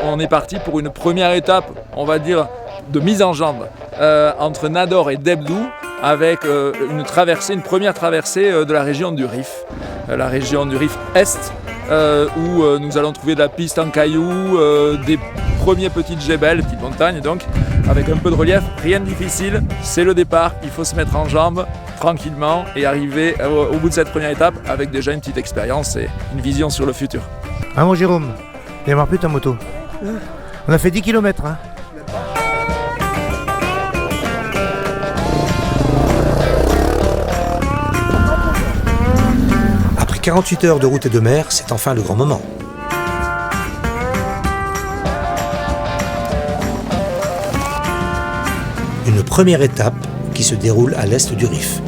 On est parti pour une première étape, on va dire, de mise en jambe entre Nador et Debdou, avec une première traversée de la région du Rif, la région du Rif Est, où nous allons trouver de la piste en cailloux, des premiers petites jebels, petites montagnes donc, avec un peu de relief, rien de difficile, c'est le départ, il faut se mettre en jambes tranquillement et arriver au bout de cette première étape avec déjà une petite expérience et une vision sur le futur. Ah mon Jérôme, démarre plus ta moto. On a fait 10 km. Hein. Après 48 heures de route et de mer, c'est enfin le grand moment. Une première étape qui se déroule à l'est du Rif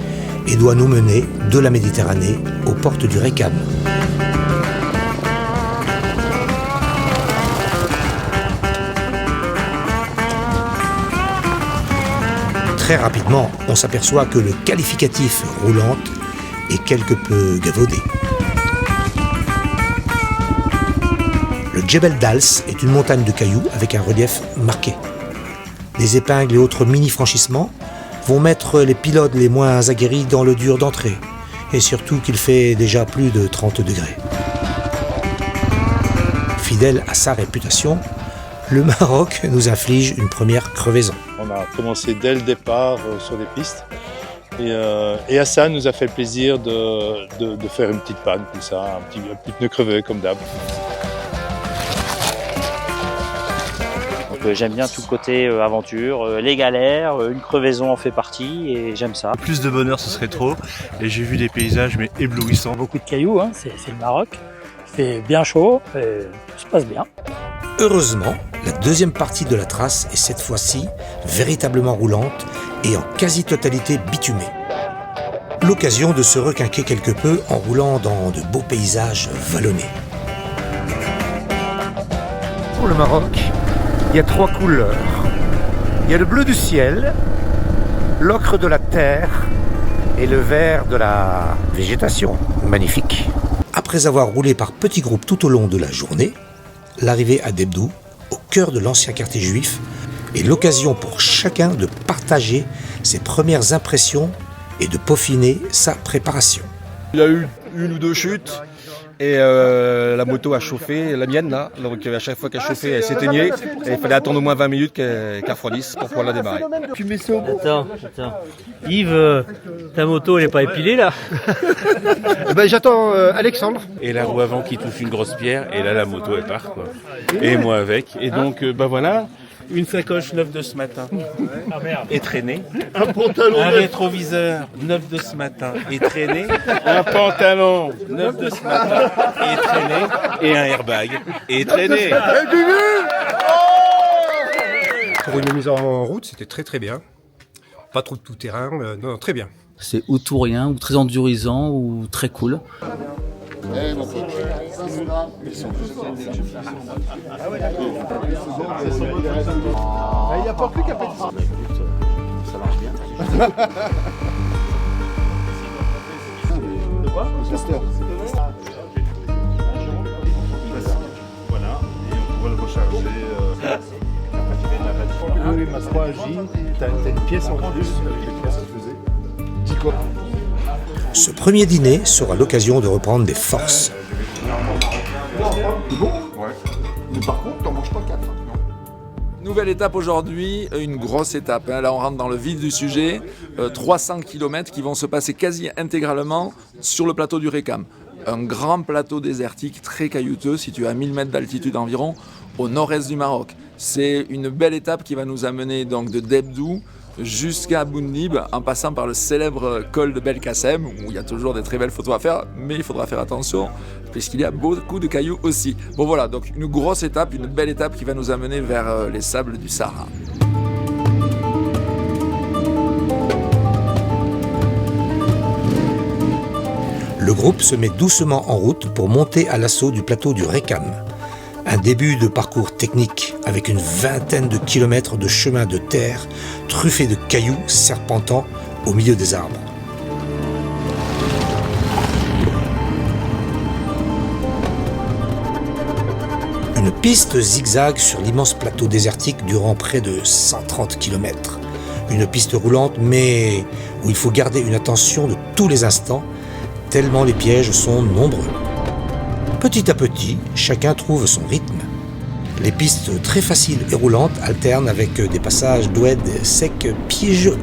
et doit nous mener de la Méditerranée aux portes du Récam. Très rapidement, on s'aperçoit que le qualificatif roulante est quelque peu galvaudé. Le Djebel Dals est une montagne de cailloux avec un relief marqué. Des épingles et autres mini-franchissements vont mettre les pilotes les moins aguerris dans le dur d'entrée, et surtout qu'il fait déjà plus de 30 degrés. Fidèle à sa réputation, le Maroc nous inflige une première crevaison. On a commencé dès le départ sur les pistes et Hassan nous a fait le plaisir de faire une petite panne comme ça, un petit pneu crevé comme d'hab. J'aime bien tout le côté aventure, les galères, une crevaison en fait partie et j'aime ça. Plus de bonheur ce serait trop et j'ai vu des paysages mais éblouissants. Beaucoup de cailloux, hein, c'est le Maroc, il fait bien chaud et tout se passe bien. Heureusement, la deuxième partie de la trace est cette fois-ci véritablement roulante et en quasi-totalité bitumée. L'occasion de se requinquer quelque peu en roulant dans de beaux paysages vallonnés. Pour le Maroc, il y a 3 couleurs. Il y a le bleu du ciel, l'ocre de la terre et le vert de la végétation. Magnifique. Après avoir roulé par petits groupes tout au long de la journée, l'arrivée à Debdou, au cœur de l'ancien quartier juif, est l'occasion pour chacun de partager ses premières impressions et de peaufiner sa préparation. Il y a eu 1 ou 2 chutes et la moto a chauffé, la mienne là, donc à chaque fois qu'elle chauffait, elle s'éteignait et il fallait attendre au moins 20 minutes qu'elle refroidisse pour pouvoir la démarrer. Attends. Yves, ta moto elle est pas épilée là? J'attends Alexandre. Et la roue avant qui touche une grosse pierre, et là la moto elle part quoi. Et moi avec. Et donc voilà, une sacoche neuve de ce matin et traînée. Un rétroviseur neuf de ce matin et traîné. Un pantalon neuf de ce matin et traîné. Et un airbag et traîné. Pour une mise en route, c'était très bien. Pas trop de tout-terrain, non, très bien. C'est ou tout rien, ou très endurisant, ou très cool. Il n'y a pas plus qu'à péter. Ça marche bien. De quoi? Le caster. Voilà, et on pourra le recharger. Oui, ma 3J, t'as une pièce en plus avec les pièces que faisait. 10 quoi. Ce premier dîner sera l'occasion de reprendre des forces. C'est bon? Ouais. Mais par contre, t'en manges pas 4. Nouvelle étape aujourd'hui, une grosse étape. Là, on rentre dans le vif du sujet. 300 km qui vont se passer quasi intégralement sur le plateau du Récam. Un grand plateau désertique très caillouteux, situé à 1000 mètres d'altitude environ, au nord-est du Maroc. C'est une belle étape qui va nous amener donc de Debdou jusqu'à Boundib, en passant par le célèbre col de Belkacem, où il y a toujours des très belles photos à faire, mais il faudra faire attention, puisqu'il y a beaucoup de cailloux aussi. Bon voilà, donc une grosse étape, une belle étape qui va nous amener vers les sables du Sahara. Le groupe se met doucement en route pour monter à l'assaut du plateau du Récam. Un début de parcours technique avec une vingtaine de kilomètres de chemin de terre truffé de cailloux serpentant au milieu des arbres. Une piste zigzague sur l'immense plateau désertique durant près de 130 km. Une piste roulante mais où il faut garder une attention de tous les instants tellement les pièges sont nombreux. Petit à petit, chacun trouve son rythme. Les pistes très faciles et roulantes alternent avec des passages d'oued secs piégeux.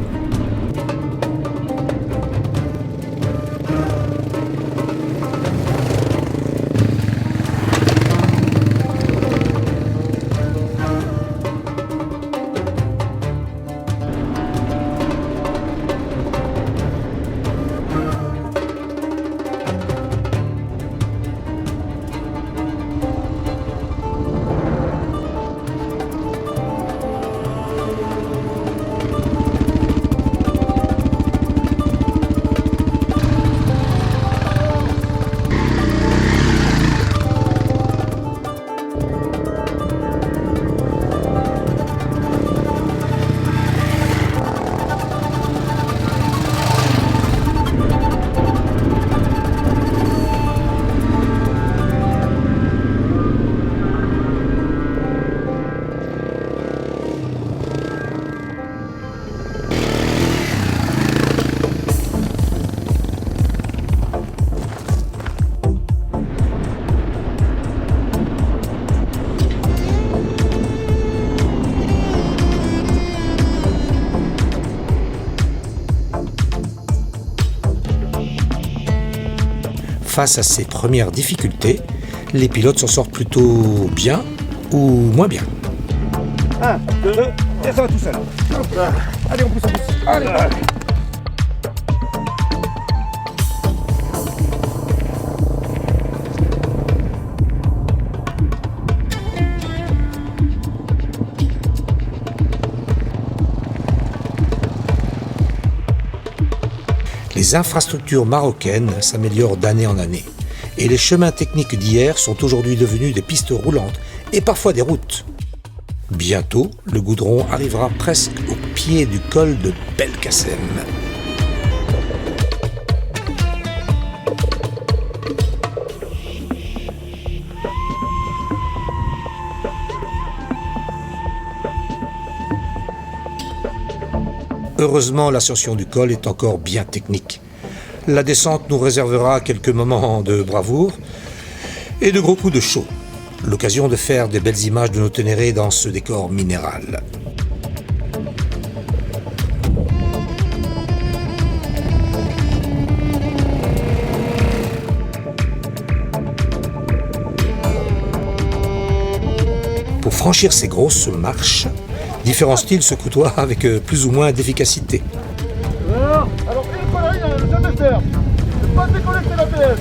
Face à ces premières difficultés, les pilotes s'en sortent plutôt bien ou moins bien. 1, 2, descends tout seul. Allez, on pousse. Allez. Les infrastructures marocaines s'améliorent d'année en année et les chemins techniques d'hier sont aujourd'hui devenus des pistes roulantes et parfois des routes. Bientôt, le goudron arrivera presque au pied du col de Belkacem. Heureusement, l'ascension du col est encore bien technique. La descente nous réservera quelques moments de bravoure et de gros coups de chaud. L'occasion de faire des belles images de nos Ténérés dans ce décor minéral. Pour franchir ces grosses marches, différents styles se côtoient avec plus ou moins d'efficacité. Alors, une connerie, ne jamais faire. Ne pas déconnecter la PS.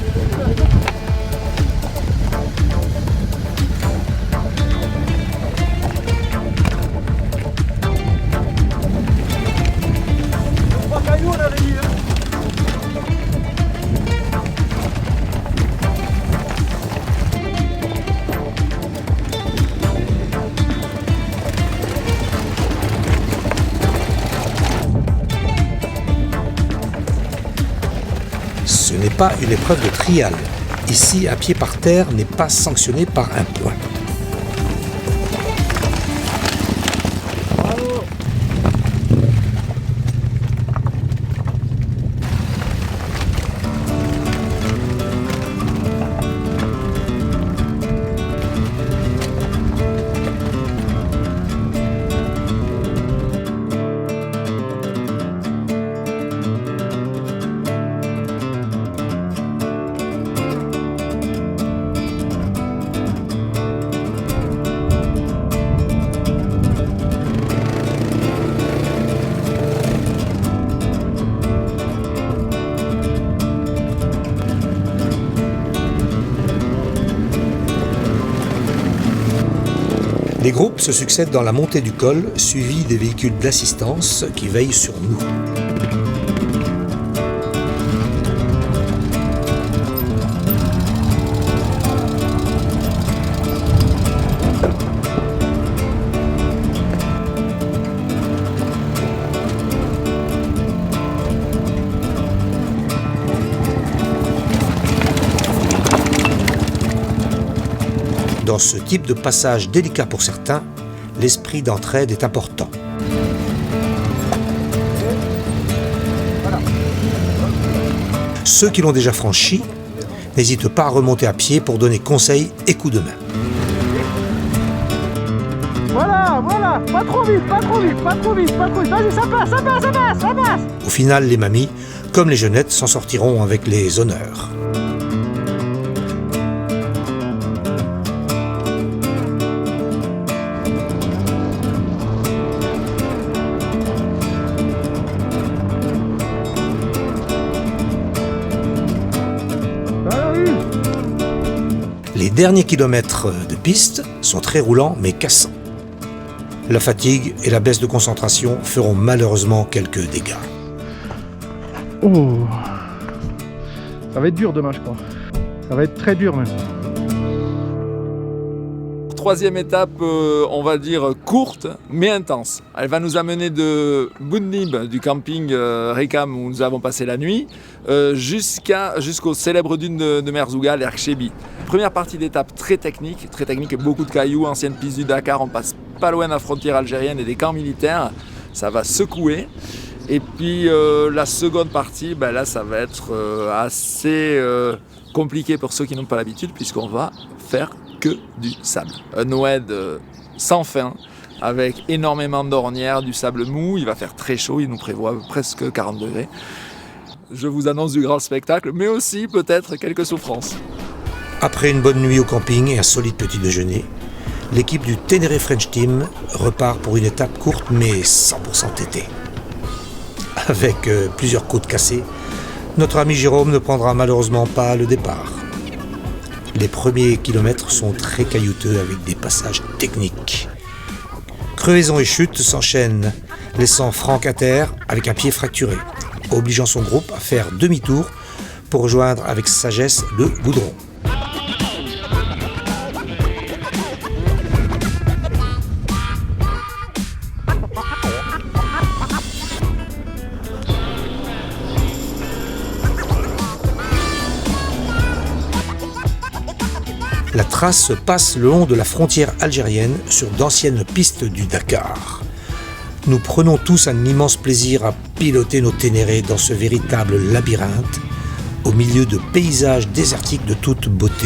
Ce n'est pas une épreuve de trial. Ici, un pied par terre n'est pas sanctionné par un point. Les groupes se succèdent dans la montée du col, suivis des véhicules d'assistance qui veillent sur nous. Dans ce type de passage délicat pour certains, l'esprit d'entraide est important. Ceux qui l'ont déjà franchi n'hésitent pas à remonter à pied pour donner conseils et coups de main. Voilà, pas trop vite, vas-y, ça passe. Au final, les mamies, comme les jeunettes, s'en sortiront avec les honneurs. Les derniers kilomètres de piste sont très roulants mais cassants. La fatigue et la baisse de concentration feront malheureusement quelques dégâts. Oh, ça va être dur demain, je crois. Ça va être très dur même. Troisième étape, on va dire courte mais intense. Elle va nous amener de Boudnib, du camping Rekam où nous avons passé la nuit, jusqu'aux célèbres dunes de Merzouga, l'Erkchebi. Première partie d'étape très technique, beaucoup de cailloux, ancienne piste du Dakar, on passe pas loin de la frontière algérienne et des camps militaires, ça va secouer. Et puis la seconde partie, là ça va être assez compliqué pour ceux qui n'ont pas l'habitude puisqu'on va faire que du sable. Un oued sans fin, avec énormément d'ornières, du sable mou, il va faire très chaud, il nous prévoit presque 40 degrés. Je vous annonce du grand spectacle, mais aussi peut-être quelques souffrances. Après une bonne nuit au camping et un solide petit déjeuner, l'équipe du Ténéré French Team repart pour une étape courte mais 100% tétée. Avec plusieurs côtes cassées, notre ami Jérôme ne prendra malheureusement pas le départ. Les premiers kilomètres sont très caillouteux avec des passages techniques. Crevaison et chute s'enchaînent, laissant Franck à terre avec un pied fracturé, obligeant son groupe à faire demi-tour pour rejoindre avec sagesse le goudron. La trace passe le long de la frontière algérienne sur d'anciennes pistes du Dakar. Nous prenons tous un immense plaisir à piloter nos Ténérés dans ce véritable labyrinthe, au milieu de paysages désertiques de toute beauté.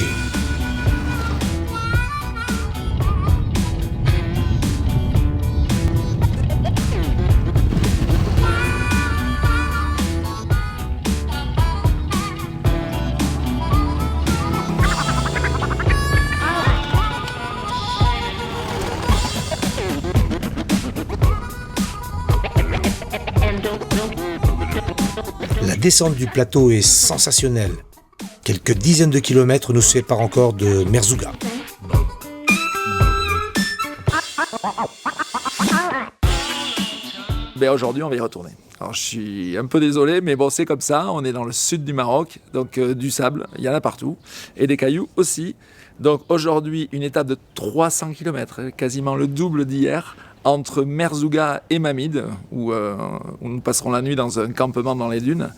La descente du plateau est sensationnelle. Quelques dizaines de kilomètres nous séparent encore de Merzouga. Aujourd'hui, on va y retourner. Alors, je suis un peu désolé, mais bon, c'est comme ça. On est dans le sud du Maroc, donc du sable, il y en a partout, et des cailloux aussi. Donc aujourd'hui, une étape de 300 km, quasiment le double d'hier, entre Merzouga et Mamid, où nous passerons la nuit dans un campement dans les dunes.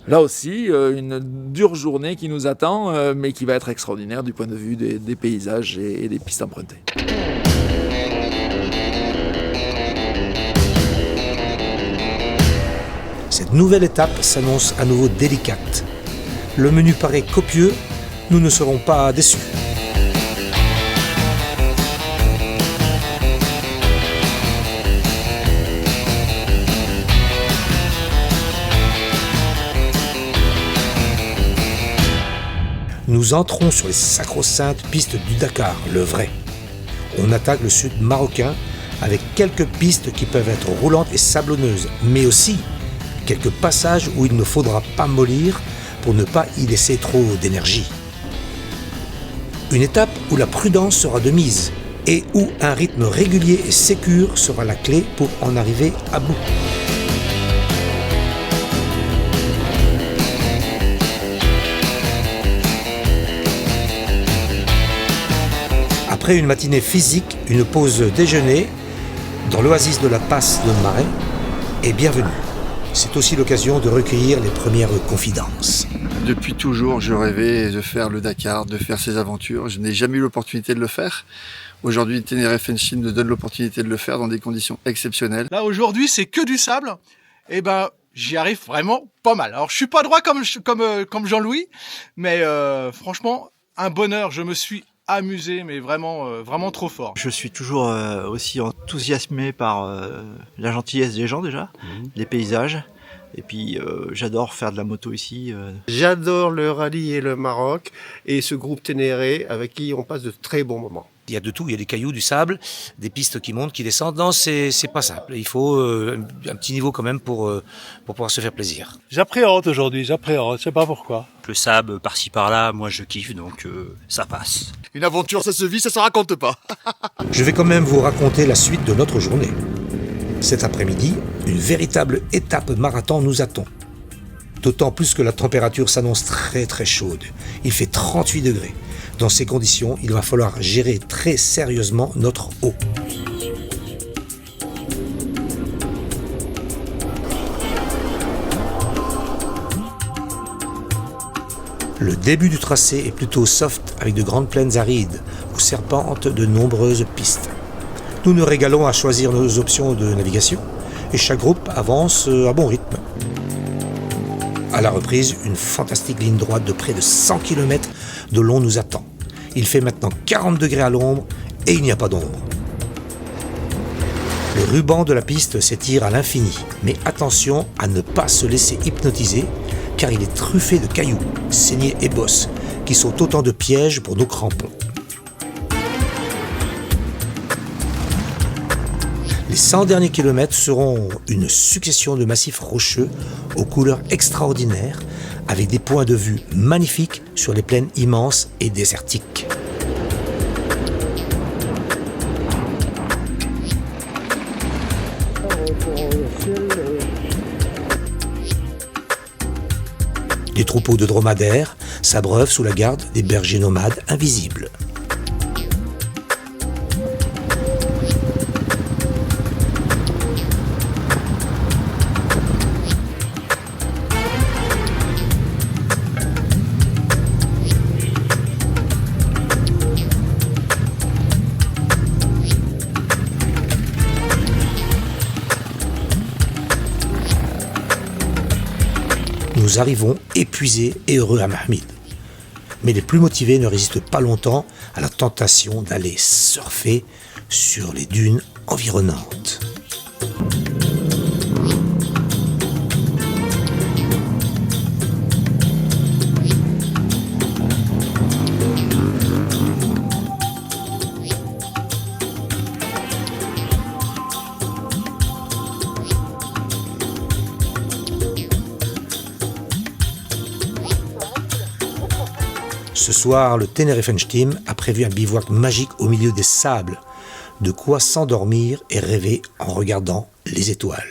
Là aussi, une dure journée qui nous attend, mais qui va être extraordinaire du point de vue des paysages et des pistes empruntées. Cette nouvelle étape s'annonce à nouveau délicate. Le menu paraît copieux, nous ne serons pas déçus. Nous entrons sur les sacro-saintes pistes du Dakar, le vrai. On attaque le sud marocain avec quelques pistes qui peuvent être roulantes et sablonneuses, mais aussi quelques passages où il ne faudra pas mollir pour ne pas y laisser trop d'énergie. Une étape où la prudence sera de mise et où un rythme régulier et sécure sera la clé pour en arriver à bout. Après une matinée physique, une pause déjeuner dans l'oasis de la passe de Marais est bienvenue. C'est aussi l'occasion de recueillir les premières confidences. Depuis toujours, je rêvais de faire le Dakar, de faire ces aventures. Je n'ai jamais eu l'opportunité de le faire. Aujourd'hui, Tenerife-Fenchim me donne l'opportunité de le faire dans des conditions exceptionnelles. Là, aujourd'hui, c'est que du sable. Et ben, j'y arrive vraiment pas mal. Alors, je suis pas droit comme Jean-Louis, mais franchement, un bonheur. Je me suis amusé, mais vraiment trop fort. Je suis toujours aussi enthousiasmé par la gentillesse des gens déjà, les paysages. Et puis j'adore faire de la moto ici. J'adore le rallye et le Maroc et ce groupe Ténéré avec qui on passe de très bons moments. Il y a de tout, il y a des cailloux, du sable, des pistes qui montent, qui descendent. Non, c'est pas simple. Il faut un petit niveau quand même pour pouvoir se faire plaisir. J'appréhende aujourd'hui, je sais pas pourquoi. Le sable par-ci par-là, moi je kiffe, donc ça passe. Une aventure, ça se vit, ça se raconte pas. Je vais quand même vous raconter la suite de notre journée. Cet après-midi, une véritable étape marathon nous attend. D'autant plus que la température s'annonce très très chaude. Il fait 38 degrés. Dans ces conditions, il va falloir gérer très sérieusement notre eau. Le début du tracé est plutôt soft avec de grandes plaines arides où serpentent de nombreuses pistes. Nous nous régalons à choisir nos options de navigation et chaque groupe avance à bon rythme. À la reprise, une fantastique ligne droite de près de 100 km de long nous attend. Il fait maintenant 40 degrés à l'ombre et il n'y a pas d'ombre. Le ruban de la piste s'étire à l'infini, mais attention à ne pas se laisser hypnotiser car il est truffé de cailloux, saignés et bosses qui sont autant de pièges pour nos crampons. Les 100 derniers kilomètres seront une succession de massifs rocheux aux couleurs extraordinaires avec des points de vue magnifiques sur les plaines immenses et désertiques. Des troupeaux de dromadaires s'abreuvent sous la garde des bergers nomades invisibles. Nous arrivons épuisés et heureux à Mahmid. Mais les plus motivés ne résistent pas longtemps à la tentation d'aller surfer sur les dunes environnantes. Ce soir, le Tenerife-Fenchim a prévu un bivouac magique au milieu des sables, de quoi s'endormir et rêver en regardant les étoiles.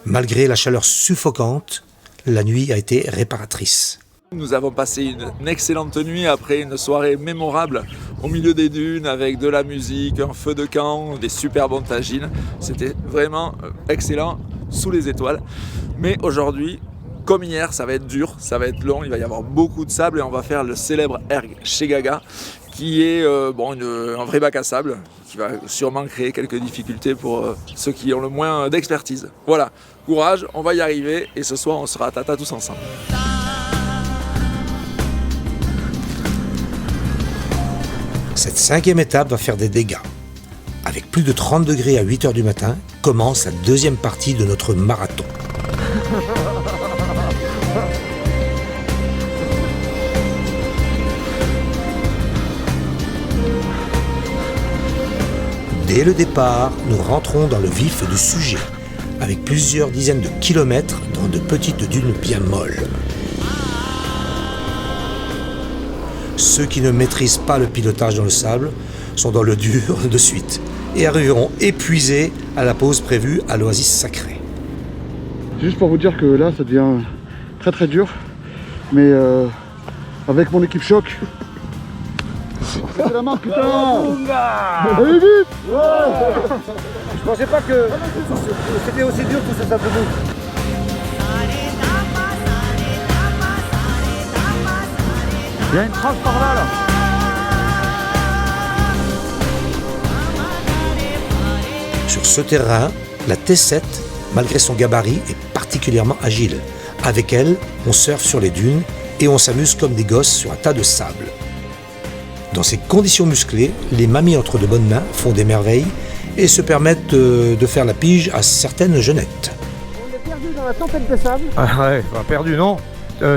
Malgré la chaleur suffocante, la nuit a été réparatrice. Nous avons passé une excellente nuit après une soirée mémorable au milieu des dunes avec de la musique, un feu de camp, des super bons tagines. C'était vraiment excellent sous les étoiles. Mais aujourd'hui, comme hier, ça va être dur, ça va être long, il va y avoir beaucoup de sable et on va faire le célèbre erg Chegaga qui est un vrai bac à sable qui va sûrement créer quelques difficultés pour ceux qui ont le moins d'expertise. Voilà, courage, on va y arriver et ce soir on sera à Tata tous ensemble. Cette 5e étape va faire des dégâts. Avec plus de 30 degrés à 8h du matin, commence la deuxième partie de notre marathon. Dès le départ, nous rentrons dans le vif du sujet, avec plusieurs dizaines de kilomètres dans de petites dunes bien molles. Ceux qui ne maîtrisent pas le pilotage dans le sable sont dans le dur de suite et arriveront épuisés à la pause prévue à l'Oasis Sacrée. Juste pour vous dire que là ça devient très très dur, mais avec mon équipe choc. C'est la main, putain! Allez vite! Je pensais pas que c'était aussi dur que ce sable mou. Il y a une trace par là, là. Sur ce terrain, la T7, malgré son gabarit, est particulièrement agile. Avec elle, on surfe sur les dunes et on s'amuse comme des gosses sur un tas de sable. Dans ces conditions musclées, les mamies entre de bonnes mains font des merveilles et se permettent de faire la pige à certaines jeunettes. On est perdu dans la tempête de sable. Ah ouais, bah perdu non.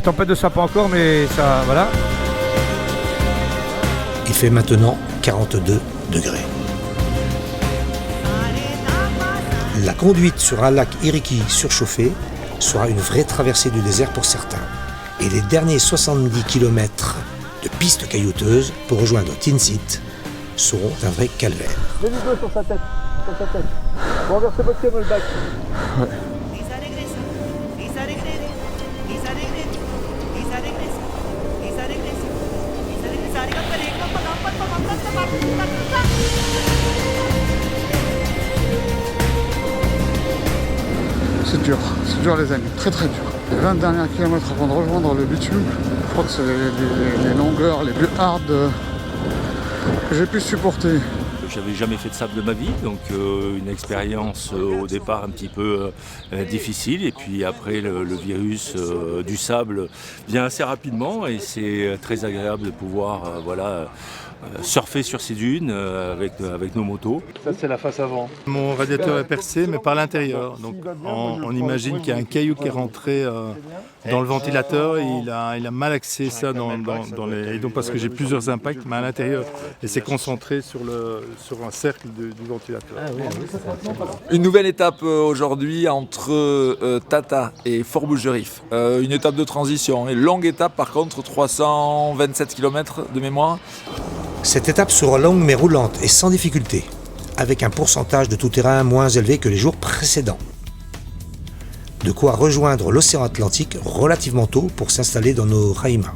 Tempête de sable pas encore, mais ça, voilà. Il fait maintenant 42 degrés. La conduite sur un lac Iriki surchauffé sera une vraie traversée du désert pour certains. Et les derniers 70 km de pistes caillouteuses pour rejoindre Tinsit seront un vrai calvaire. J'ai du bleu sur sa tête. Bon, versez votre camelback. Ouais. C'est dur les amis, très très dur. Les 20 derniers kilomètres avant de rejoindre le bitume, je crois que c'est les longueurs les plus hard que j'ai pu supporter. J'avais jamais fait de sable de ma vie, donc une expérience au départ un petit peu difficile. Et puis après, le virus du sable vient assez rapidement et c'est très agréable de pouvoir surfer sur ces dunes avec nos motos. Ça c'est la face avant. Mon radiateur est percé mais par l'intérieur. Donc on imagine qu'il y a un caillou qui est rentré dans le ventilateur et il a mal axé ça dans les... Et donc parce que j'ai plusieurs impacts mais à l'intérieur et c'est concentré sur un cercle du ventilateur. Une nouvelle étape aujourd'hui entre Tata et Fort-Bougerif. Une étape de transition, une longue étape par contre, 327 km de mémoire. Cette étape sera longue mais roulante et sans difficulté, avec un pourcentage de tout-terrain moins élevé que les jours précédents. De quoi rejoindre l'océan Atlantique relativement tôt pour s'installer dans nos raïmas,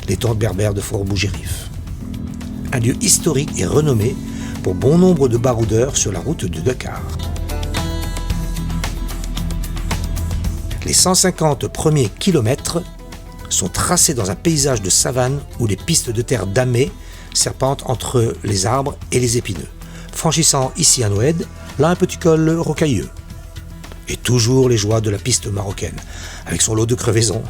les tentes berbères de Fort-Bougerif. Un lieu historique et renommé pour bon nombre de baroudeurs sur la route de Dakar. Les 150 premiers kilomètres sont tracés dans un paysage de savane où les pistes de terre damées serpentent entre les arbres et les épineux, franchissant ici un oued, là un petit col rocailleux. Et toujours les joies de la piste marocaine, avec son lot de crevaisons,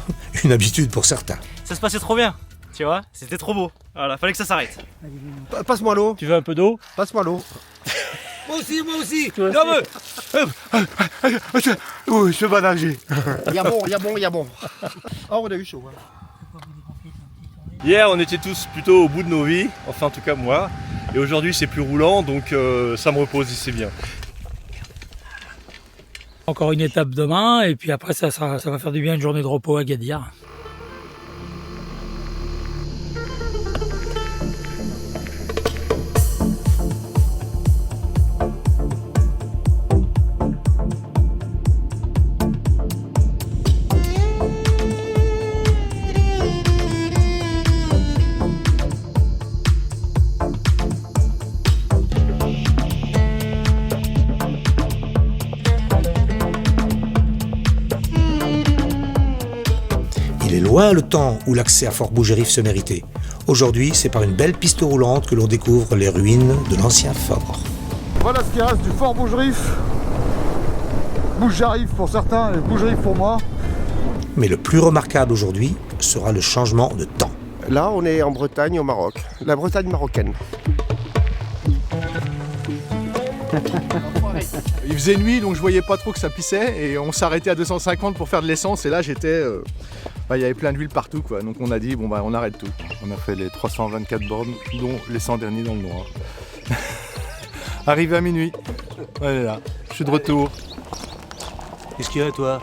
une habitude pour certains. Ça se passait trop bien, tu vois, c'était trop beau. Voilà, fallait que ça s'arrête. Passe-moi l'eau. Tu veux un peu d'eau? Passe-moi l'eau. Moi aussi. Oui, je vais nager. Il y a bon. Oh, on a eu chaud. Hein. Hier, on était tous plutôt au bout de nos vies, enfin en tout cas moi. Et aujourd'hui, c'est plus roulant, donc ça me repose et c'est bien. Encore une étape demain, et puis après ça va faire du bien une journée de repos à Agadir. Il est loin le temps où l'accès à Fort-Bougerif se méritait. Aujourd'hui, c'est par une belle piste roulante que l'on découvre les ruines de l'ancien fort. Voilà ce qui reste du Fort Bougerif. Bougerif pour certains et Bougerif pour moi. Mais le plus remarquable aujourd'hui sera le changement de temps. Là, on est en Bretagne, au Maroc. La Bretagne marocaine. Il faisait nuit donc je voyais pas trop que ça pissait et on s'arrêtait à 250 pour faire de l'essence et là j'étais... il y avait plein d'huile partout quoi, donc on a dit bon on arrête tout. On a fait les 324 bornes dont les 100 derniers dans le noir. Arrivé à minuit, voilà, je suis de retour. Qu'est-ce qu'il y a toi?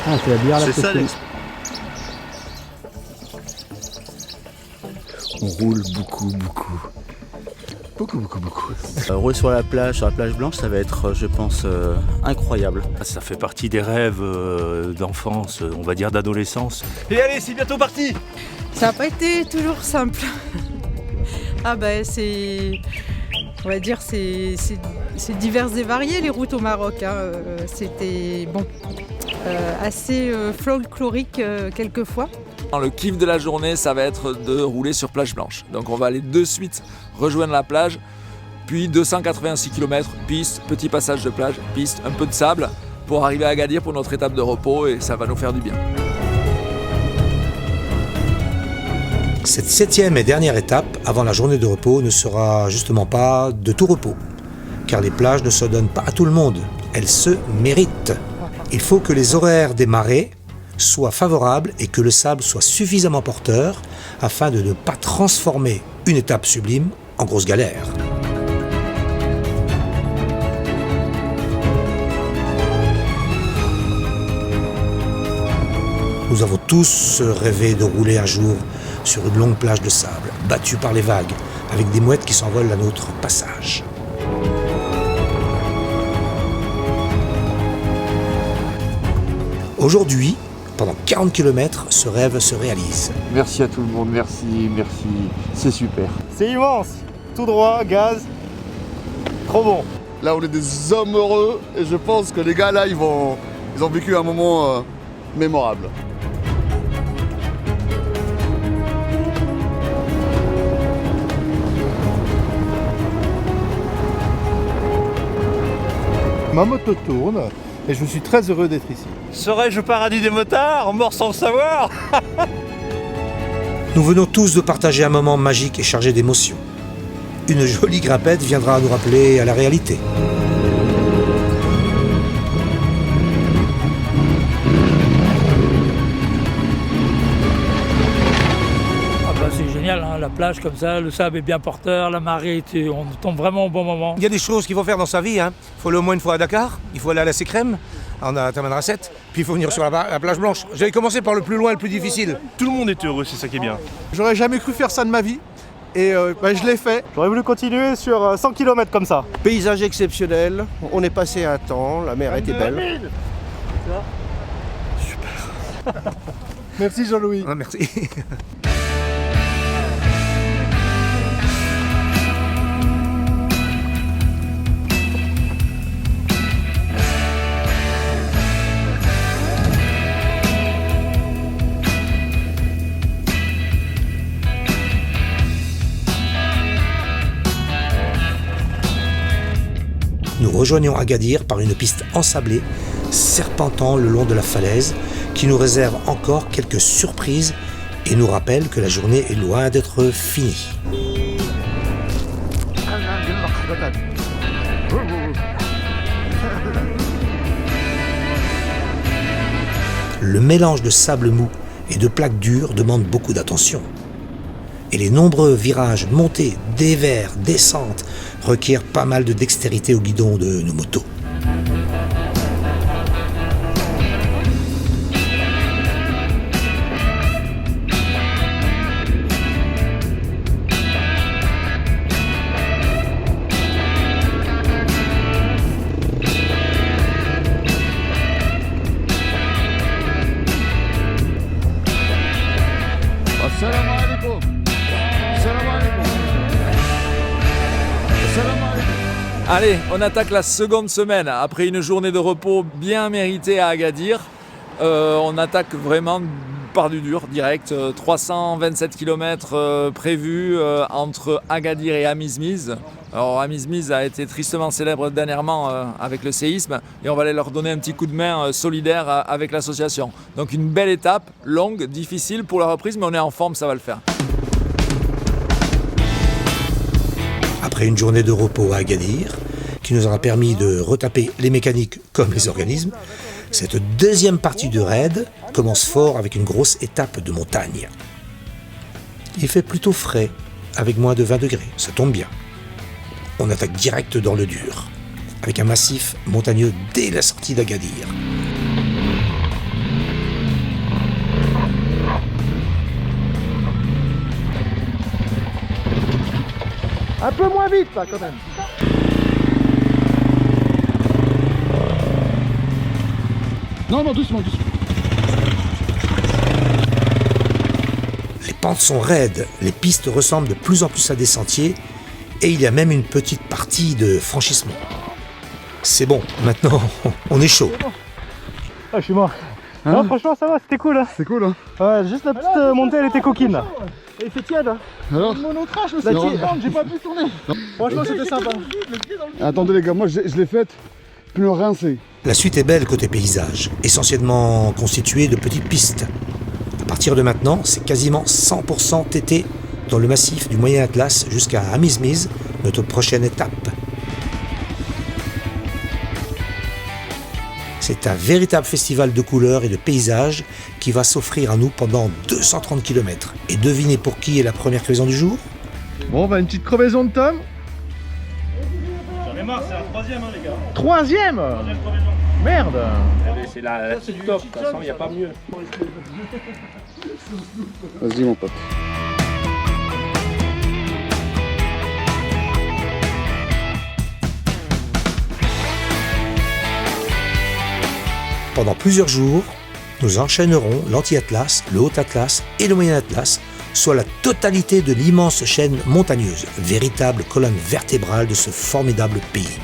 Ah, c'est la bière là. C'est ça l'expérience. On roule beaucoup. Rouler sur la plage blanche, ça va être, je pense, incroyable. Ça fait partie des rêves d'enfance, on va dire d'adolescence. Et allez, c'est bientôt parti. Ça n'a pas été toujours simple. Ah ben on va dire c'est divers et varié les routes au Maroc. C'était bon, assez folklorique quelquefois. Le kiff de la journée, ça va être de rouler sur plage blanche. Donc on va aller de suite rejoindre la plage, puis 286 km, piste, petit passage de plage, piste, un peu de sable, pour arriver à Agadir pour notre étape de repos, et ça va nous faire du bien. Cette 7e et dernière étape, avant la journée de repos, ne sera justement pas de tout repos. Car les plages ne se donnent pas à tout le monde, elles se méritent. Il faut que les horaires des marées soient favorables et que le sable soit suffisamment porteur afin de ne pas transformer une étape sublime en grosse galère. Nous avons tous rêvé de rouler un jour sur une longue plage de sable, battue par les vagues, avec des mouettes qui s'envolent à notre passage. Aujourd'hui, pendant 40 km, ce rêve se réalise. Merci à tout le monde, merci, c'est super. C'est immense, tout droit, gaz, trop bon. Là on est des hommes heureux et je pense que les gars là ils ont vécu un moment mémorable. Ma moto tourne et je suis très heureux d'être ici. Serais-je au paradis des motards, mort sans le savoir? Nous venons tous de partager un moment magique et chargé d'émotions. Une jolie grimpette viendra nous rappeler à la réalité. C'est génial, la plage comme ça, le sable est bien porteur, la marée, on tombe vraiment au bon moment. Il y a des choses qu'il faut faire dans sa vie. Il faut aller au moins une fois à Dakar, il faut aller à la Sécrème, on a Tamanrasset, puis il faut venir sur la plage blanche. J'avais commencé par le plus loin, le plus difficile. Tout le monde est heureux, c'est ça qui est bien. J'aurais jamais cru faire ça de ma vie et je l'ai fait. J'aurais voulu continuer sur 100 km comme ça. Paysage exceptionnel, on est passé un temps, la mer était belle. Super. Merci Jean-Louis. Ah, merci. Nous rejoignons Agadir par une piste ensablée, serpentant le long de la falaise, qui nous réserve encore quelques surprises et nous rappelle que la journée est loin d'être finie. Le mélange de sable mou et de plaques dures demande beaucoup d'attention. Et les nombreux virages, montées, dévers, descentes requièrent pas mal de dextérité au guidon de nos motos. Allez, on attaque la seconde semaine. Après une journée de repos bien méritée à Agadir, on attaque vraiment par du dur, direct. 327 km prévus entre Agadir et Amizmiz. Alors Amizmiz a été tristement célèbre dernièrement avec le séisme et on va aller leur donner un petit coup de main solidaire avec l'association. Donc une belle étape, longue, difficile pour la reprise, mais on est en forme, ça va le faire. Après une journée de repos à Agadir, qui nous aura permis de retaper les mécaniques comme les organismes, cette deuxième partie du raid commence fort avec une grosse étape de montagne. Il fait plutôt frais, avec moins de 20 degrés, ça tombe bien. On attaque direct dans le dur, avec un massif montagneux dès la sortie d'Agadir. Un peu moins vite là quand même. Non, non, doucement, doucement. Les pentes sont raides, les pistes ressemblent de plus en plus à des sentiers et il y a même une petite partie de franchissement. C'est bon, maintenant on est chaud. Ah, je suis mort. Hein? Non, franchement, ça va, c'était cool. Hein. C'est cool, hein? Ouais, juste la petite montée, elle était coquine. Là. Et il fait tiède, hein? Alors? Le monocrash, le j'ai pas pu tourner. Franchement, c'était sympa. Attendez les gars, moi je l'ai faite, pneu rincé. La suite est belle côté paysage, essentiellement constituée de petites pistes. À partir de maintenant, c'est quasiment 100% TT dans le massif du Moyen Atlas jusqu'à Amizmiz, notre prochaine étape. C'est un véritable festival de couleurs et de paysages qui va s'offrir à nous pendant 230 km. Et devinez pour qui est la première crevaison du jour? Bon, bah une petite crevaison de Tom. J'en ai marre, c'est la troisième, hein, les gars. Troisième Crevaison. Merde. C'est la petite top, de toute façon, il n'y a pas mieux. Vas-y mon pote. Pendant plusieurs jours, nous enchaînerons l'Anti-Atlas, le Haut-Atlas et le Moyen-Atlas, soit la totalité de l'immense chaîne montagneuse, véritable colonne vertébrale de ce formidable pays.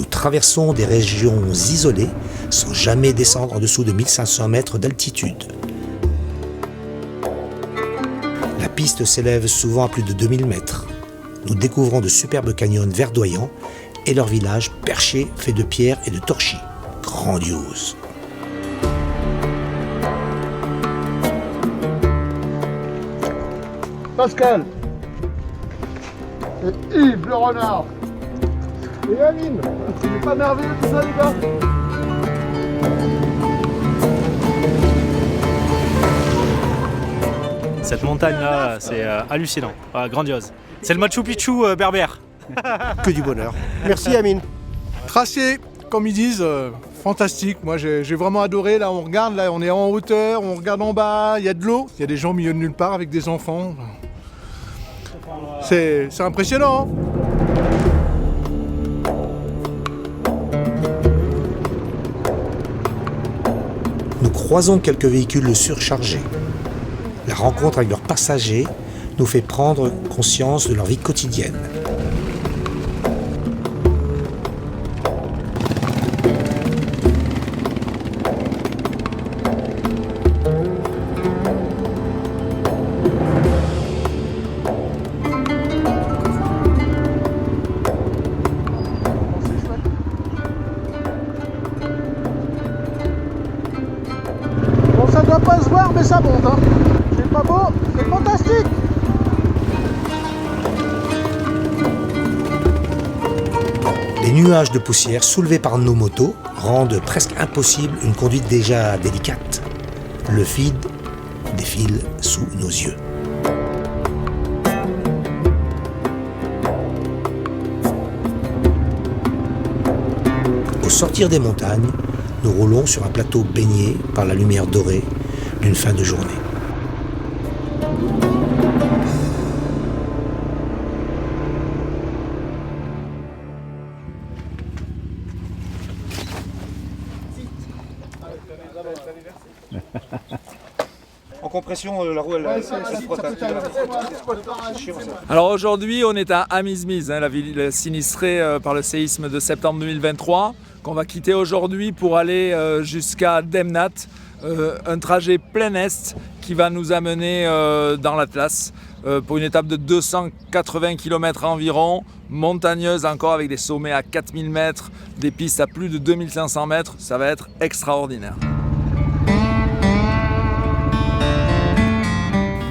Traversons des régions isolées sans jamais descendre en dessous de 1500 mètres d'altitude. La piste s'élève souvent à plus de 2000 mètres. Nous découvrons de superbes canyons verdoyants et leurs villages perchés faits de pierre et de torchis. Grandiose. Pascal et Yves le renard. Et Amine, c'est pas merveilleux tout ça les gars? Cette montagne-là, c'est hallucinant, grandiose. C'est le Machu Picchu berbère. Que du bonheur. Merci Amine. Tracé, comme ils disent, fantastique. Moi j'ai vraiment adoré. Là on regarde, là on est en hauteur, on regarde en bas, il y a de l'eau. Il y a des gens au milieu de nulle part avec des enfants. C'est impressionnant. Hein. Nous croisons quelques véhicules surchargés. La rencontre avec leurs passagers nous fait prendre conscience de leur vie quotidienne. Bon, ça doit pas se voir, mais ça monte. Hein. C'est pas beau, c'est fantastique. Les nuages de poussière soulevés par nos motos rendent presque impossible une conduite déjà délicate. Le vide défile sous nos yeux. Au sortir des montagnes, nous roulons sur un plateau baigné par la lumière dorée d'une fin de journée. On compression, la roue, elle se frotte. Alors aujourd'hui, on est à Amizmiz, la ville sinistrée par le séisme de septembre 2023, qu'on va quitter aujourd'hui pour aller jusqu'à Demnat, un trajet plein est qui va nous amener dans l'Atlas pour une étape de 280 km environ, montagneuse encore avec des sommets à 4000 mètres, des pistes à plus de 2500 mètres, ça va être extraordinaire.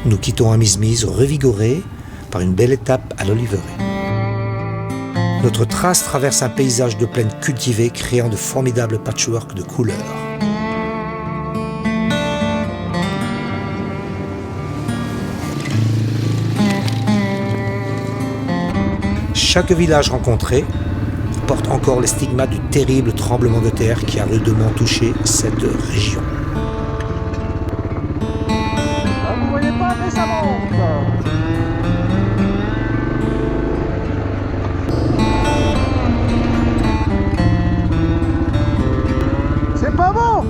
Nous quittons Amizmiz revigorés par une belle étape à l'Oliveret. Notre trace traverse un paysage de plaine cultivée créant de formidables patchworks de couleurs. Chaque village rencontré porte encore les stigmates du terrible tremblement de terre qui a rudement touché cette région. Vous voyez pas, mais ça monte. C'est pas bon.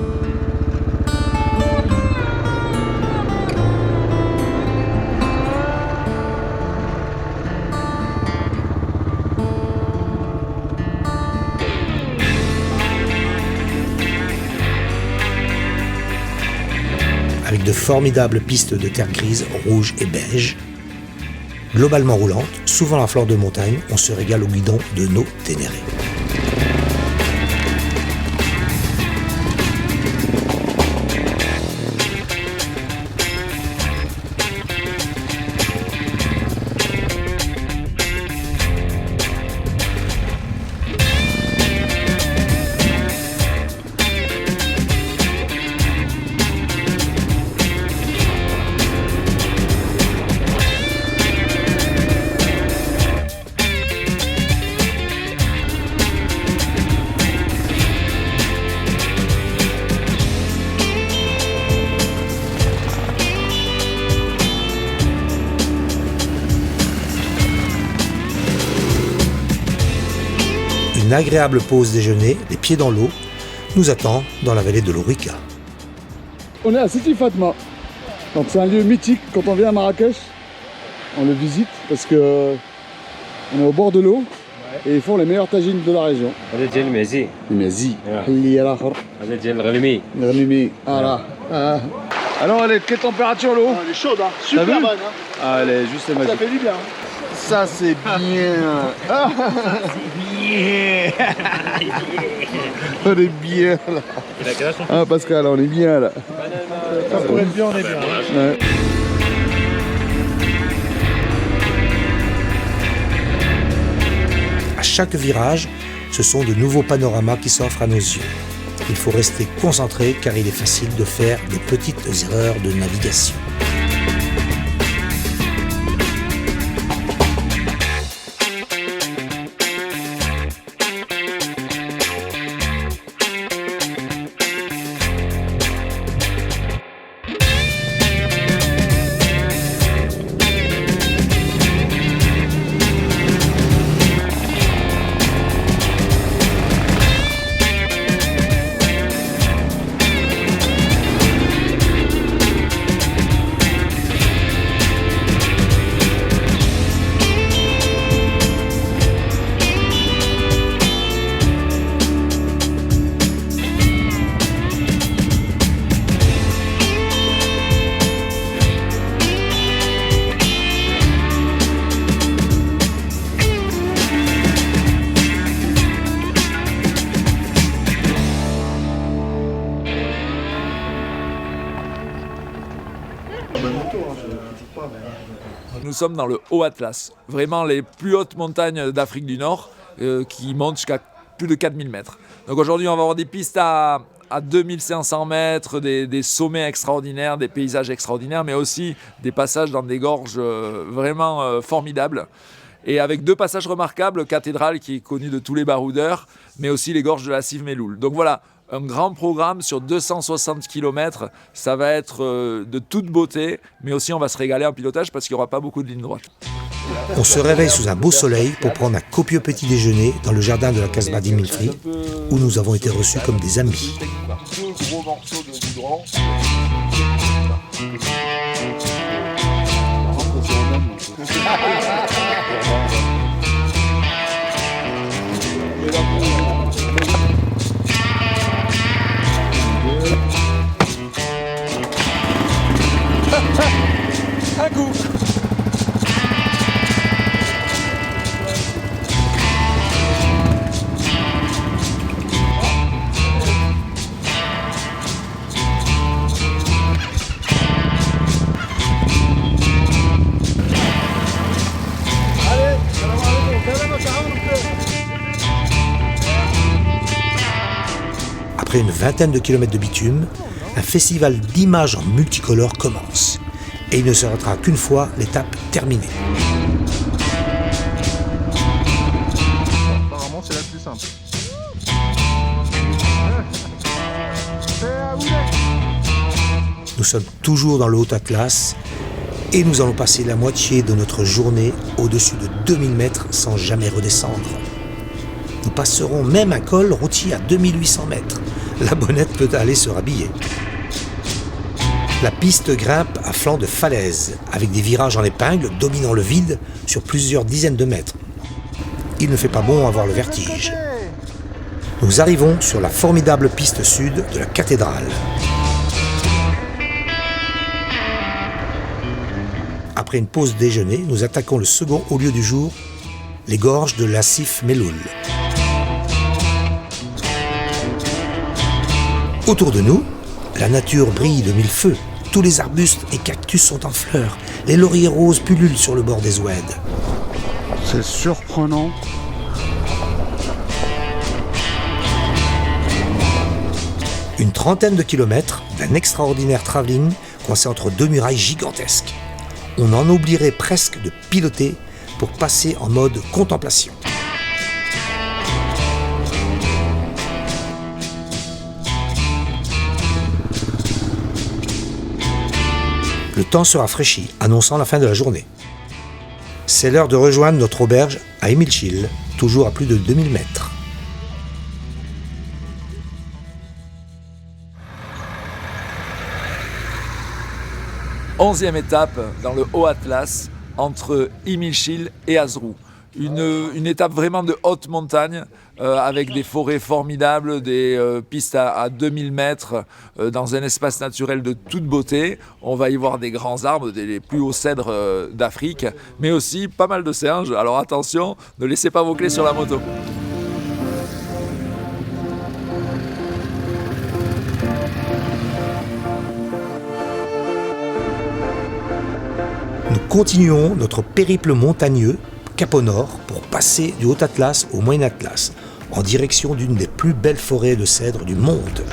Avec de formidables pistes de terre grise, rouge et beige. Globalement roulantes, souvent en fleur de montagne, on se régale au guidon de nos Ténéré. Une agréable pause déjeuner, les pieds dans l'eau, nous attend dans la vallée de l'Ourika. On est à Sidi Fatma. Donc c'est un lieu mythique quand on vient à Marrakech. On le visite parce que on est au bord de l'eau et ils font les meilleurs tagines de la région. Alors elle est de quelle température l'eau? Elle est chaude, hein. Super bonne. Hein. Ah, elle est juste magique. Ça fait du bien. Ça c'est bien. On est bien là. Ah Pascal, on est bien là. Ça pourrait être bien, on est bien. Ouais. À chaque virage, ce sont de nouveaux panoramas qui s'offrent à nos yeux. Il faut rester concentré car il est facile de faire de petites erreurs de navigation. Nous sommes dans le Haut Atlas, vraiment les plus hautes montagnes d'Afrique du Nord qui montent jusqu'à plus de 4000 mètres. Donc aujourd'hui on va avoir des pistes à 2500 mètres, des sommets extraordinaires, des paysages extraordinaires, mais aussi des passages dans des gorges vraiment formidables. Et avec deux passages remarquables, Cathédrale qui est connue de tous les baroudeurs, mais aussi les gorges de la Sive Meloul. Donc voilà, un grand programme sur 260 km, ça va être de toute beauté, mais aussi on va se régaler en pilotage parce qu'il n'y aura pas beaucoup de lignes droites. On se réveille sous un beau soleil pour prendre un copieux petit déjeuner dans le jardin de la Casbah d'Imilfri, où nous avons été reçus comme des amis. Deux gros morceaux de goudron. Un coup. Après une vingtaine de kilomètres de bitume, un festival d'images en multicolores commence. Et il ne sera qu'une fois l'étape terminée. Apparemment, c'est la plus simple. Nous sommes toujours dans le Haut-Atlas et nous allons passer la moitié de notre journée au-dessus de 2000 mètres sans jamais redescendre. Nous passerons même un col routier à 2800 mètres. La bonnette peut aller se rhabiller. La piste grimpe à flanc de falaise, avec des virages en épingle dominant le vide sur plusieurs dizaines de mètres. Il ne fait pas bon avoir le vertige. Nous arrivons sur la formidable piste sud de la cathédrale. Après une pause déjeuner, nous attaquons le second haut lieu du jour, les gorges de l'Assif Melloul. Autour de nous, la nature brille de mille feux. Tous les arbustes et cactus sont en fleurs. Les lauriers roses pullulent sur le bord des oueds. C'est surprenant. Une trentaine de kilomètres d'un extraordinaire travelling coincé entre deux murailles gigantesques. On en oublierait presque de piloter pour passer en mode contemplation. Le temps se rafraîchit, annonçant la fin de la journée. C'est l'heure de rejoindre notre auberge à Emilchill, toujours à plus de 2000 mètres. Onzième étape dans le Haut-Atlas entre Emilchill et Azrou. Une étape vraiment de haute montagne avec des forêts formidables, des pistes à 2000 mètres dans un espace naturel de toute beauté. On va y voir des grands arbres, les plus hauts cèdres d'Afrique, mais aussi pas mal de singes. Alors attention, ne laissez pas vos clés sur la moto. Nous continuons notre périple montagneux cap au nord pour passer du Haut-Atlas au Moyen-Atlas, en direction d'une des plus belles forêts de cèdres du monde.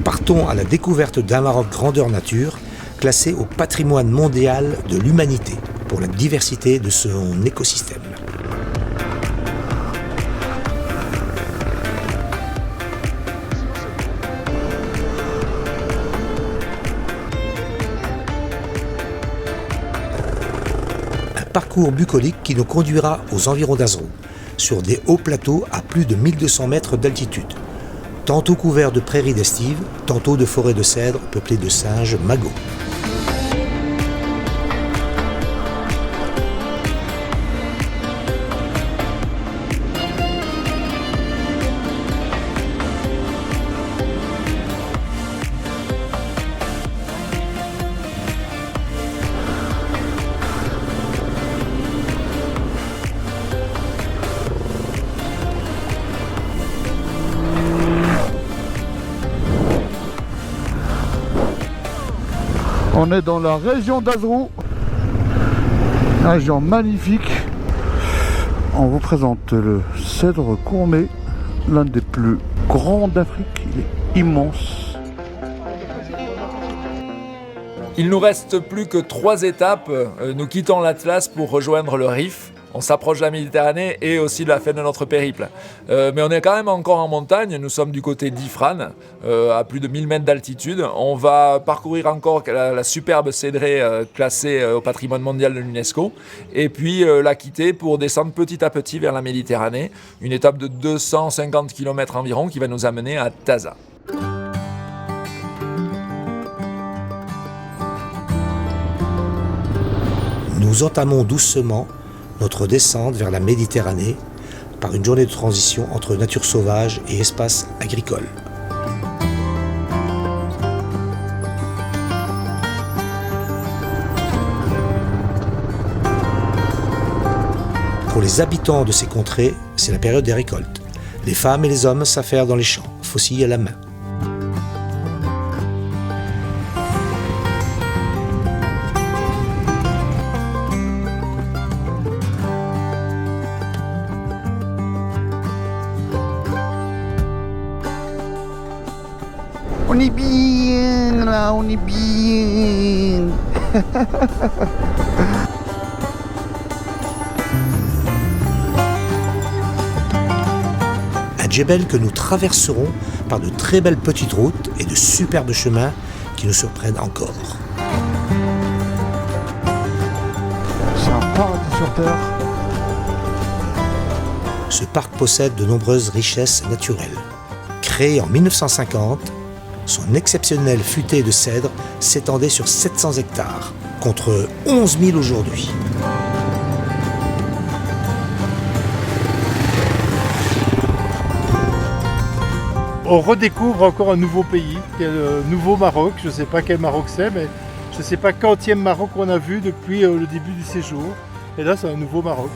Partons à la découverte d'un Maroc grandeur nature, classé au patrimoine mondial de l'humanité pour la diversité de son écosystème. Un parcours bucolique qui nous conduira aux environs d'Azrou, sur des hauts plateaux à plus de 1200 mètres d'altitude. Tantôt couverts de prairies d'estive, tantôt de forêts de cèdres peuplées de singes magots. On est dans la région d'Azrou, une région magnifique. On vous présente le cèdre cournet, l'un des plus grands d'Afrique. Il est immense. Il nous reste plus que 3 étapes. Nous quittons l'Atlas pour rejoindre le Rif on s'approche de la Méditerranée et aussi de la fin de notre périple. Mais on est quand même encore en montagne, nous sommes du côté d'Ifrane, à plus de 1000 mètres d'altitude. On va parcourir encore la superbe cédrée classée au patrimoine mondial de l'UNESCO, et puis la quitter pour descendre petit à petit vers la Méditerranée, une étape de 250 km environ qui va nous amener à Taza. Nous entamons doucement notre descente vers la Méditerranée par une journée de transition entre nature sauvage et espace agricole. Pour les habitants de ces contrées, c'est la période des récoltes. Les femmes et les hommes s'affairent dans les champs, faucilles à la main. On est bien là, on est bien. Un djebel que nous traverserons par de très belles petites routes et de superbes chemins qui nous surprennent encore. C'est un paradis sur terre. Ce parc possède de nombreuses richesses naturelles. Créé en 1950, son exceptionnelle futaie de cèdres s'étendait sur 700 hectares, contre 11 000 aujourd'hui. On redécouvre encore un nouveau pays, qui est le nouveau Maroc. Je ne sais pas quel Maroc c'est, mais je ne sais pas quantième Maroc on a vu depuis le début du séjour. Et là, c'est un nouveau Maroc.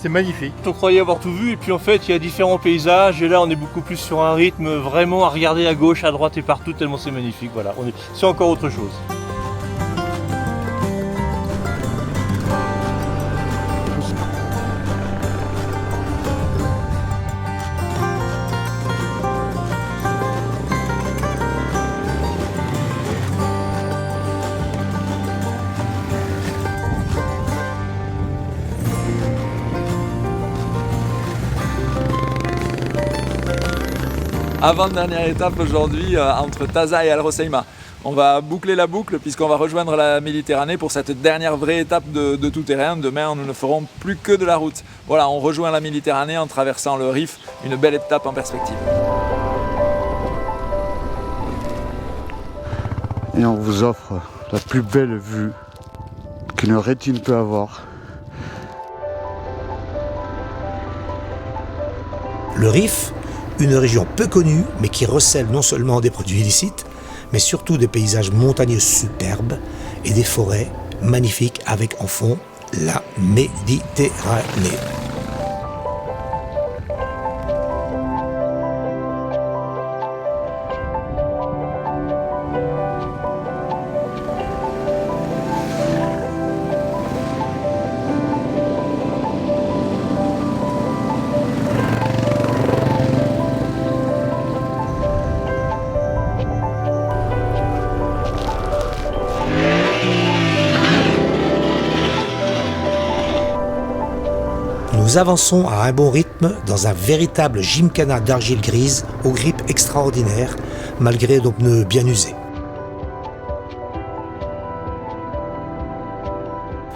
C'est magnifique. On croyait avoir tout vu et puis en fait il y a différents paysages et là on est beaucoup plus sur un rythme vraiment à regarder à gauche, à droite et partout tellement c'est magnifique. Voilà, c'est encore autre chose. Avant-dernière étape aujourd'hui entre Taza et Al Hoceima. On va boucler la boucle puisqu'on va rejoindre la Méditerranée pour cette dernière vraie étape de tout terrain. Demain, nous ne ferons plus que de la route. Voilà, on rejoint la Méditerranée en traversant le Rif, une belle étape en perspective. Et on vous offre la plus belle vue qu'une rétine peut avoir. Le Rif, une région peu connue, mais qui recèle non seulement des produits illicites, mais surtout des paysages montagneux superbes et des forêts magnifiques avec en fond la Méditerranée. Nous avançons à un bon rythme dans un véritable gymkhana d'argile grise aux grippes extraordinaires, malgré nos pneus bien usés.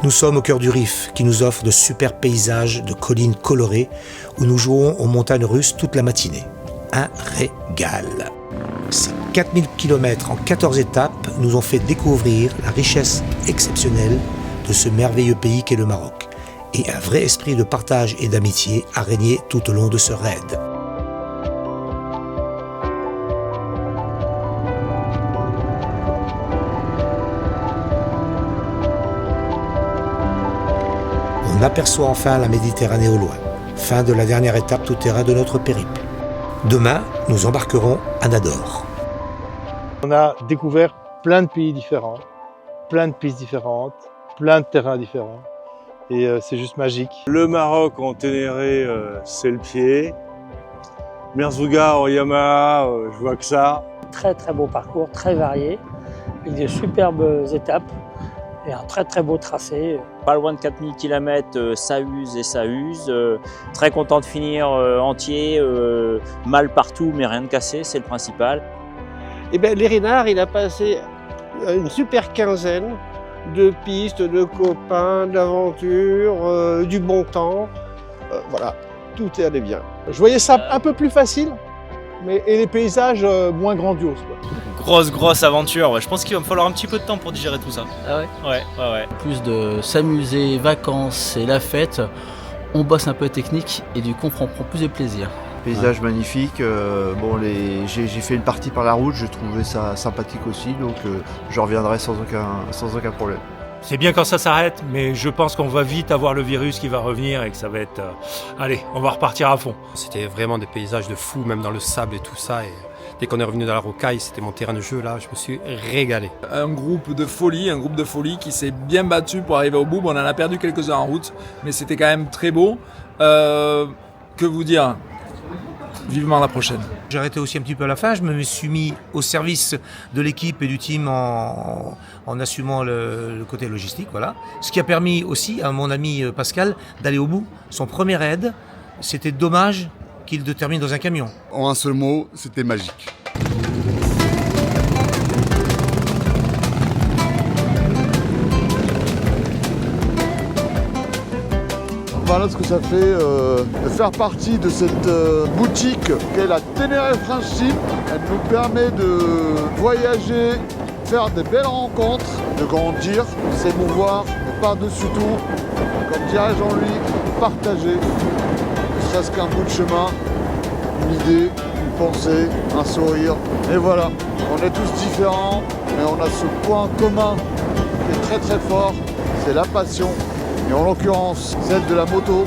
Nous sommes au cœur du Rif, qui nous offre de superbes paysages de collines colorées où nous jouons aux montagnes russes toute la matinée. Un régal. Ces 4000 km en 14 étapes nous ont fait découvrir la richesse exceptionnelle de ce merveilleux pays qu'est le Maroc. Et un vrai esprit de partage et d'amitié a régné tout au long de ce raid. On aperçoit enfin la Méditerranée au loin, fin de la dernière étape tout-terrain de notre périple. Demain, nous embarquerons à Nador. On a découvert plein de pays différents, plein de pistes différentes, plein de terrains différents. Et c'est juste magique. Le Maroc en Ténéré, c'est le pied. Merzouga en Yamaha, je vois que ça. Très très beau parcours, très varié, avec de superbes étapes. et un très très beau tracé. Pas loin de 4000 km, ça use et ça use. Très content de finir entier, mal partout mais rien de cassé, c'est le principal. Et bien l'Hérénard, il a passé une super quinzaine de pistes, de copains, d'aventures, du bon temps. Voilà, tout est allé bien. Je voyais ça un peu plus facile, et les paysages moins grandioses, quoi. Grosse aventure. Je pense qu'il va me falloir un petit peu de temps pour digérer tout ça. Ah ouais? Ouais. Plus de s'amuser, vacances et la fête, on bosse un peu technique et du coup on prend plus de plaisir. Paysage magnifique, j'ai fait une partie par la route, je trouvais ça sympathique aussi, donc je reviendrai sans aucun problème. C'est bien quand ça s'arrête, mais je pense qu'on va vite avoir le virus qui va revenir et que ça va être... allez, on va repartir à fond. C'était vraiment des paysages de fou, même dans le sable et tout ça. Et dès qu'on est revenu dans la rocaille, c'était mon terrain de jeu, là, je me suis régalé. Un groupe de folie qui s'est bien battu pour arriver au bout. Bon, on en a perdu quelques-uns en route, mais c'était quand même très beau. Que vous dire ? Vivement la prochaine. J'ai arrêté aussi un petit peu à la fin, je me suis mis au service de l'équipe et du team en assumant le côté logistique, voilà. Ce qui a permis aussi à mon ami Pascal d'aller au bout. Son premier raid, c'était dommage qu'il le termine dans un camion. En un seul mot, c'était magique. Voilà ce que ça fait de faire partie de cette boutique qu'est la Ténéré Friendship. Elle nous permet de voyager, faire des belles rencontres, de grandir, de s'émouvoir, mais par-dessus tout, comme dirait Jean-Louis, partager, ne serait-ce qu'un bout de chemin, une idée, une pensée, un sourire. Et voilà, on est tous différents, mais on a ce point commun qui est très très fort, c'est la passion. Et en l'occurrence, celle de la moto,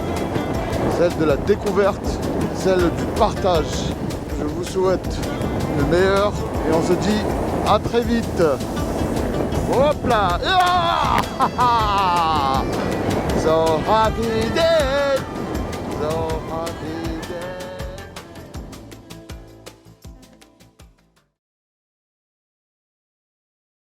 celle de la découverte, celle du partage. Je vous souhaite le meilleur et on se dit à très vite. Hop là! So happy day! So